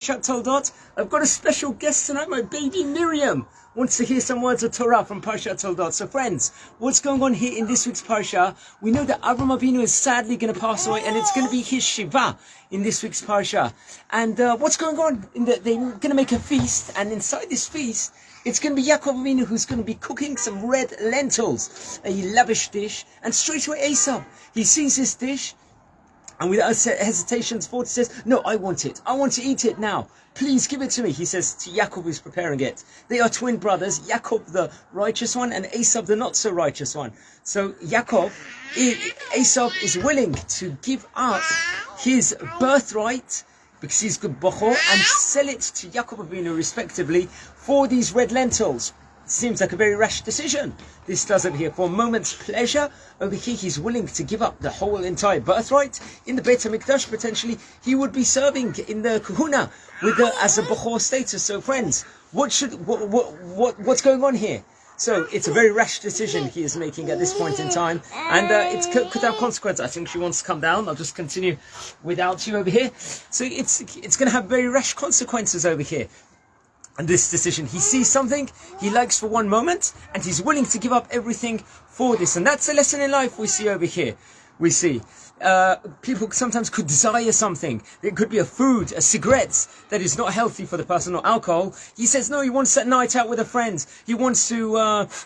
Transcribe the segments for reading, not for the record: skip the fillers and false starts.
Parshat Toldot. I've got a special guest tonight. My baby Miriam wants to hear some words of Torah from Parshat Toldot. So friends, what's going on here in this week's Parsha? We know that Avram Avinu is sadly going to pass away, and it's going to be his Shiva in this week's Parsha. And what's going on? They're going to make a feast, and inside this feast, it's going to be Yaakov Avinu who's going to be cooking some red lentils, a lavish dish, and straight away Esau, he sees this dish, and without hesitations, says, no, I want it. I want to eat it now. Please give it to me. He says to Yaakov who's preparing it. They are twin brothers, Yaakov the righteous one and Esav the not so righteous one. So Esav is willing to give up his birthright because he's good bochor and sell it to Yaakov Avinu respectively for these red lentils. Seems like a very rash decision. This does over here for a moment's pleasure. Over here, he's willing to give up the whole entire birthright. In the Beit HaMikdash, potentially, he would be serving in the kahuna as a bechor status. So, friends, what's going on here? So, it's a very rash decision he is making at this point in time, and it could have consequences. I think she wants to come down. I'll just continue without you over here. So, it's going to have very rash consequences over here. And this decision, he sees something he likes for one moment, and he's willing to give up everything for this. And that's a lesson in life we see over here. We see people sometimes could desire something. It could be a food, a cigarette that is not healthy for the person, or alcohol. He says no, he wants that night out with a friend. He wants to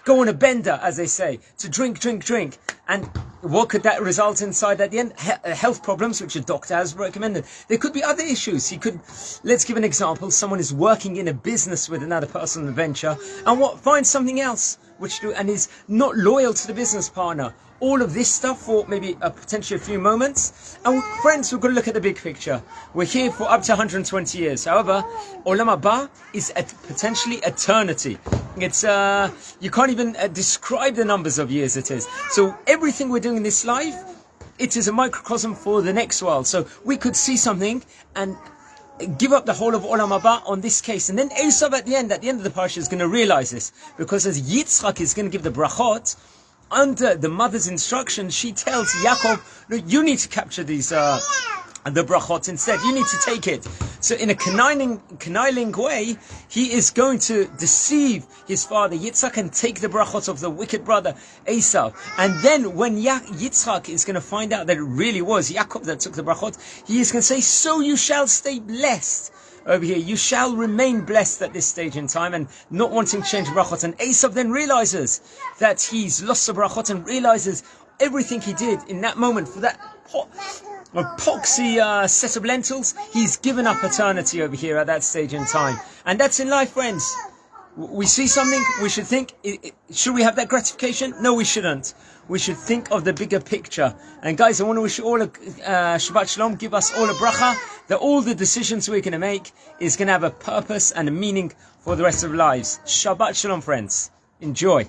go on a bender, as they say, to drink. And what could that result inside at the end? Health problems, which a doctor has recommended. There could be other issues. Let's give an example. Someone is working in a business with another person in a venture, and finds something else and is not loyal to the business partner. All of this stuff for maybe potentially a few moments. And friends, we've got to look at the big picture. We're here for up to 120 years. However, Olam Haba is potentially eternity. It's you can't even describe the numbers of years it is. So everything we're doing in this life, it is a microcosm for the next world. So we could see something and give up the whole of Olam Haba on this case. And then Esav at the end of the parsha is going to realize this. Because as Yitzchak is going to give the brachot, under the mother's instructions, she tells Yaakov, no, you need to capture these the brachot instead. You need to take it. So in a conniving way, he is going to deceive his father Yitzchak and take the brachot of the wicked brother Esau. And then when Yitzchak is going to find out that it really was Yaakov that took the brachot, he is going to say, so you shall stay blessed. Over here, you shall remain blessed at this stage in time, and not wanting to change brachot. And Esav then realizes that he's lost the brachot and realizes everything he did in that moment for that epoxy set of lentils. He's given up eternity over here at that stage in time. And that's in life, friends. We see something, we should think, should we have that gratification? No, we shouldn't. We should think of the bigger picture. And guys, I want to wish you all a Shabbat Shalom. Give us all a bracha that all the decisions we're going to make is going to have a purpose and a meaning for the rest of our lives. Shabbat Shalom, friends. Enjoy.